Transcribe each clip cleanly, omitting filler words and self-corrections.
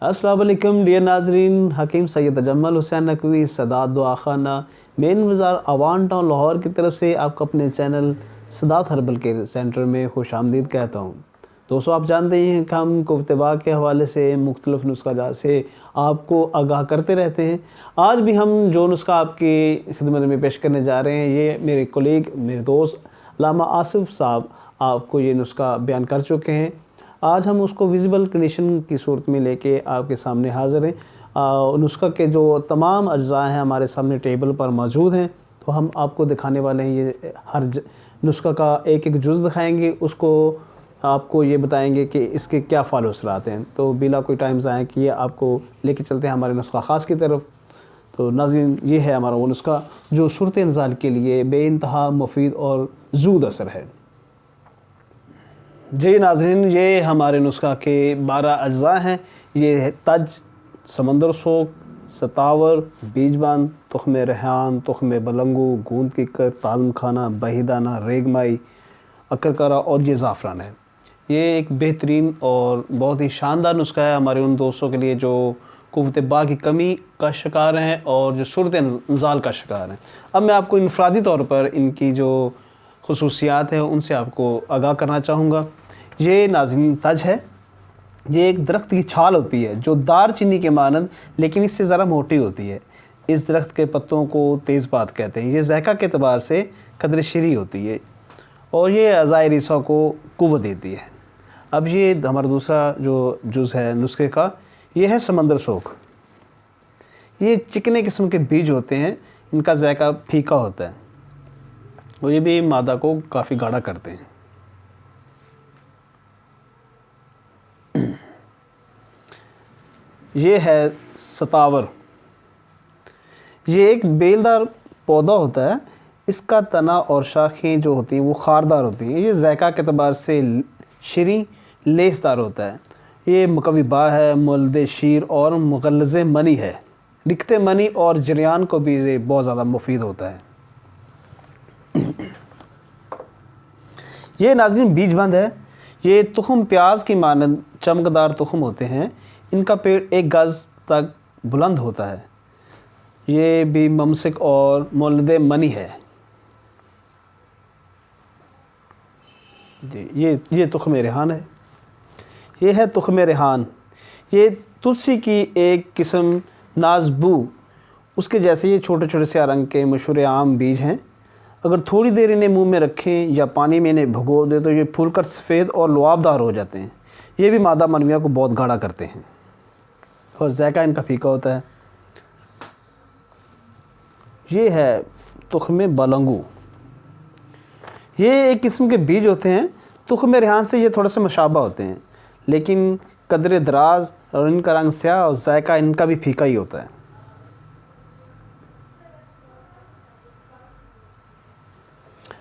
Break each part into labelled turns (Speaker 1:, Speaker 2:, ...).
Speaker 1: अस्सलाम वालेकुम डियर नाजरीन। हकीम सैयद तजम्मल हुसैन नकवी सदात दुआ खाना मेन बाज़ार अवान टाउन लाहौर की तरफ से आपको अपने channel Sadat herbal care centre में खुश आमदीद कहता हूँ। दोस्तों, आप जानते ही हैं कि हम कुफ्तबा के हवाले से मुख्तलिफ़ नुस्खा से आपको आगाह करते रहते हैं। आज भी हम जो नुस्खा आपकी खिदमत में पेश करने जा रहे हैं, ये मेरे कोलीग मेरे दोस्त अल्लामा आसिफ साहब आपको ये नुस्खा बयान कर चुके हैं। आज हम उसको विजिबल कंडीशन की सूरत में लेके आपके सामने हाज़िर हैं। नुस्खा के जो तमाम अज्जा हैं हमारे सामने टेबल पर मौजूद हैं, तो हम आपको दिखाने वाले हैं। ये हर नुस्खा का एक एक जुज़ दिखाएंगे, उसको आपको ये बताएंगे कि इसके क्या फ़ाल असरात हैं। तो बिला कोई टाइम ज़ाया किए आपको लेके चलते हैं हमारे नुस्खा ख़ास की तरफ। तो नाज़रीन, ये है हमारा वो नुस्खा जो सूरत इंज़ाल के लिए बेइंतहा मुफीद और ज़ूद असर है। जी नाज़रीन, ये हमारे नुस्खा के 12 अज्जा हैं। ये है तज, समंदर सोक, सतावर, बीजबान, तुख्म रेहान, तुख्म बलंगू, गूंद किकर, तालम खाना, बहीदाना, रेगमाई, अकरकरा और ये ज़ाफ़रान है। ये एक बेहतरीन और बहुत ही शानदार नुस्खा है हमारे उन दोस्तों के लिए जो क़ुव्वत बा की कमी का शिकार हैं और जो सूरत इंज़ाल का शिकार हैं। अब मैं आपको इनफरादी तौर पर इनकी जो खुसूसियात है उनसे आपको आगाह करना चाहूँगा। ये नाज़रीन तज है। ये एक दरख्त की छाल होती है जो दार चीनी के मानद, लेकिन इससे ज़रा मोटी होती है। इस दरख्त के पत्तों को तेज़पात कहते हैं। ये ज़ायक़ा के अतबार से कदर शरी होती है और ये अज़ाए रिसा को क़ुव्वत देती है। अब ये हमारा दूसरा जो जुज़ है नुस्खे का, ये है समंदर सोख। ये चिकने किस्म के बीज होते हैं, इनका ज़ायक़ा फीका होता है और ये भी मादा को काफ़ी गाढ़ा करते हैं। ये है सतावर। ये एक बेलदार पौधा होता है। इसका तना और शाखें जो होती हैं वो खारदार होती हैं। ये ज़ायक़ा के अतबार से शरी लेसदार होता है। ये मुकव्वी बा है, मुल्द शीर और मुग़ल्लिज़ मनी है। रिख्ते मनी और जरियान को भी ये बहुत ज़्यादा मुफीद होता है। ये नाज़रीन बीजबंद है। ये तुख़म प्याज की मानद चमकदार तुख़म होते हैं। इनका पेड़ 1 गज़ तक बुलंद होता है। ये भी ममसिक और मुल्द मनी है। जी, ये तुख़्म रेहान है। ये है तुख़्म रेहान। ये तुलसी की एक किस्म नाज़बू, उसके जैसे ये छोटे छोटे से रंग के मशहूर आम बीज हैं। अगर थोड़ी देर इन्हें मुंह में रखें या पानी में इन्हें भिगो दें तो ये फूलकर सफ़ेद और लुआबदार हो जाते हैं। ये भी मादा मनविया को बहुत गाढ़ा करते हैं और ज़ायक़ा इनका फीका होता है। ये है तुख्म बलंगू। ये एक किस्म के बीज होते हैं। तुख्म रेहान से ये थोड़े से मुशाबा होते हैं, लेकिन कदर दराज और इनका रंग स्याह और ज़ायक़ा इनका भी फीका ही होता है।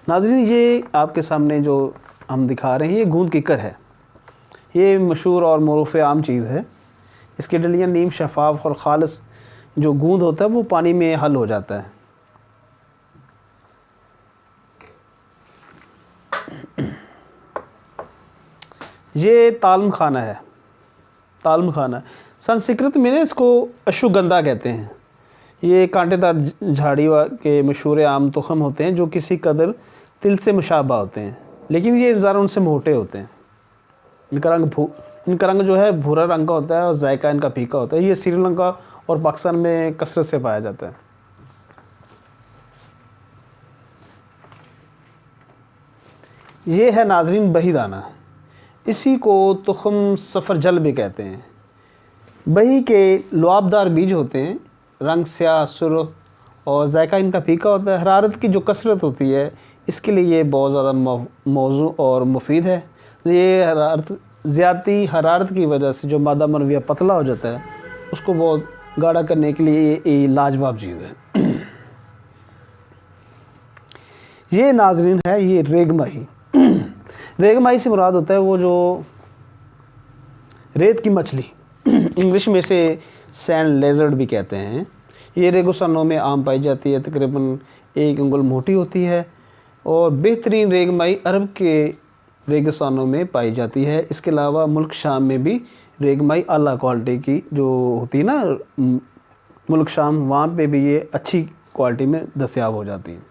Speaker 1: नाज़रीन, ये आपके सामने जो हम दिखा रहे हैं ये गूंद किकर है। ये मशहूर और मरूफ़ आम चीज़ है। इसके डलियाँ नीम शफ़ाफ़ और ख़ालिस जो गूंद होता है वो पानी में हल हो जाता है। ये तालम खाना है। तालम खाना संस्कृत में ना इसको अश्वगंधा कहते हैं। ये कांटेदार झाड़ी के मशहूर आम तुख़म होते हैं जो किसी कदर तिल से मुशाबा होते हैं, लेकिन ये ज़रा उनसे मोटे होते हैं। इनका रंग जो है भूरा रंग का होता है और ज़ायक़ा इनका फीका होता है। ये श्रीलंका और पाकिस्तान में कसरत से पाया जाता है। ये है नाज़रीन बहीदाना। इसी को तुख़्म सफ़रजल भी कहते हैं। बही के लुआबदार बीज होते हैं, रंग स्याह सुर्ख और ज़ायक़ा इनका फीका होता है। हरारत की जो कसरत होती है इसके लिए ये बहुत ज़्यादा मौजू और मुफीद है। ये ज़्यादा हरारत की वजह से जो मादा मनविया पतला हो जाता है उसको बहुत गाढ़ा करने के लिए ये लाजवाब चीज़ है। ये नाज़रीन है ये रेगमाही। रेगमाही से मुराद होता है वो जो रेत की मछली, इंग्लिश में से सैंड लेज़र्ड भी कहते हैं। ये रेगिस्तानों में आम पाई जाती है। तकरीबन 1 अंगुल मोटी होती है और बेहतरीन रेगमाही अरब के रेगिस्तानों में पाई जाती है। इसके अलावा मुल्क शाम में भी रेगमाई आला क्वालिटी की जो होती है ना मुल्क शाम, वहाँ पे भी ये अच्छी क्वालिटी में दस्तयाब हो जाती है।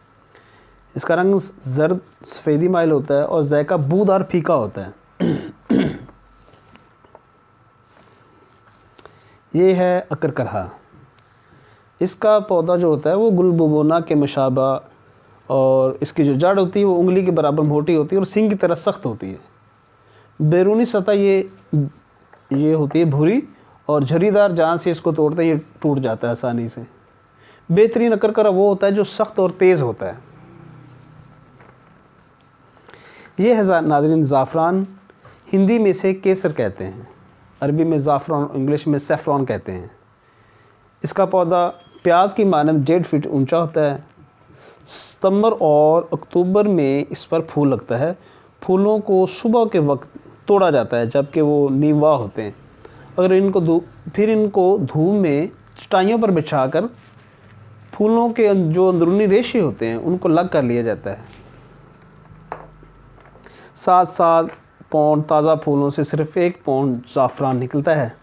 Speaker 1: इसका रंग जर्द सफ़ेदी माइल होता है और जायका बूदार फीका होता है। ये है अकरकरहा। इसका पौधा जो होता है वो गुलबुबोना के मुशाबा, और इसकी जो जड़ होती है वो उंगली के बराबर मोटी होती है और सींग की तरह सख्त होती है। बैरूनी सतह ये होती है भूरी और झरीदार, जहाँ से इसको तोड़ते हैं ये टूट जाता है आसानी से। बेहतरीन अकरकरा वो होता है जो सख्त और तेज़ होता है। ये है नाज़रीन ज़ाफ़रान। हिंदी में इसे केसर कहते हैं, अरबी में ज़ाफ़रान, इंग्लिश में सेफ़रॉन कहते हैं। इसका पौधा प्याज की मानंद 1.5 फीट ऊंचा होता है। सितंबर और अक्टूबर में इस पर फूल लगता है। फूलों को सुबह के वक्त तोड़ा जाता है जबकि वो नींवा होते हैं। अगर इनको धूप में चटाइयों पर बिछाकर फूलों के जो अंदरूनी रेशे होते हैं उनको लग कर लिया जाता है। 7 पौंड ताज़ा फूलों से सिर्फ 1 पौंड ज़ाफ़रान निकलता है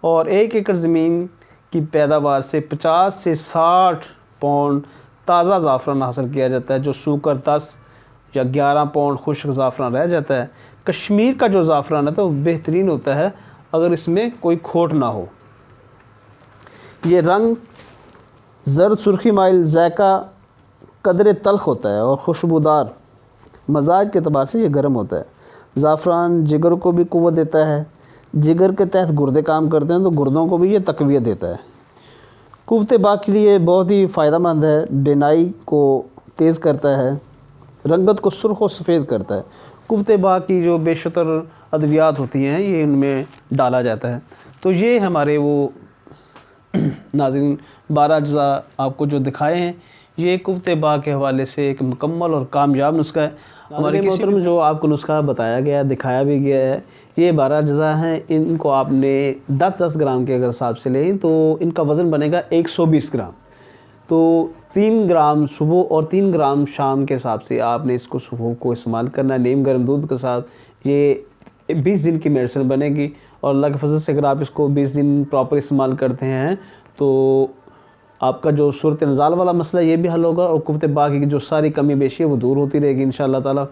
Speaker 1: और 1 एकड़ ज़मीन की पैदावार से 50 से 60 पौंड ताज़ा ज़ाफ़रान हासिल किया जाता है, जो सूखकर 10 या 11 पौंड खुश्क ज़ाफ़रान रह जाता है। कश्मीर का जो ज़ाफ़रान है तो बेहतरीन होता है अगर इसमें कोई खोट ना हो। ये रंग जर्द सुर्खी माइल, जायका कदरे तल्ख होता है और खुशबूदार। मजाज के अतबार से ये गर्म होता है। ज़ाफ़रान जिगर को भी क़ुव्वत देता है। जिगर के तहत गुर्दे काम करते हैं तो गुर्दों को भी ये तक़वियत देता है। कुव्वत बाक़ के लिए बहुत ही फ़ायदेमंद है। बिनाई को तेज़ करता है, रंगत को सुर्ख और सफ़ेद करता है। कुव्वत बाक़ की जो बेशतर अद्वियात होती हैं ये इनमें डाला जाता है। तो ये हमारे वो नाज़रीन 12 अज्जा आपको जो दिखाए हैं, ये कुव्वत बाक़ के हवाले से एक मुकम्मल और कामयाब नुस्खा है। हमारे मोहतरम जो आपको नुस्खा बताया गया है, दिखाया भी गया है, ये 12 अज्जा हैं। इनको आपने 10-10 ग्राम के अगर हिसाब से लें तो इनका वज़न बनेगा 120 ग्राम। तो 3 ग्राम सुबह और 3 ग्राम शाम के हिसाब से आपने इसको सुबह को इस्तेमाल करना है नीम गर्म दूध के साथ। ये 20 दिन की मेडिसिन बनेगी और अल्लाह के फजल से अगर आप इसको 20 दिन प्रॉपर इस्तेमाल करते हैं तो आपका जो सूरत नज़ाल वाला मसला ये भी हल होगा और कुव्वत बाक़ की जो सारी कमी बेशी है वो दूर होती रहेगी इंशाअल्लाह ताला।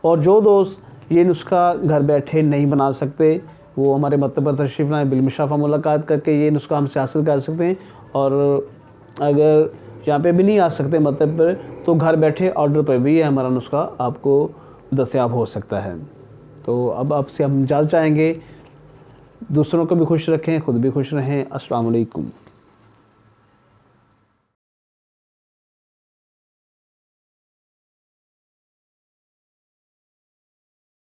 Speaker 1: और जो दोस्त ये नुस्खा घर बैठे नहीं बना सकते वो हमारे मकतब पर तशरीफ़ लाएँ, बिलमुशाफ़ा मुलाकात करके ये नुस्खा हमसे हासिल कर सकते हैं। और अगर यहाँ पे भी नहीं आ सकते मतलब पर, तो घर बैठे ऑर्डर पर भी ये हमारा नुस्खा आपको दस्तयाब हो सकता है। तो अब आपसे हम इजाज़त चाहेंगे। दूसरों को भी खुश रखें, ख़ुद भी खुश रहें। अस्सलाम वालेकुम।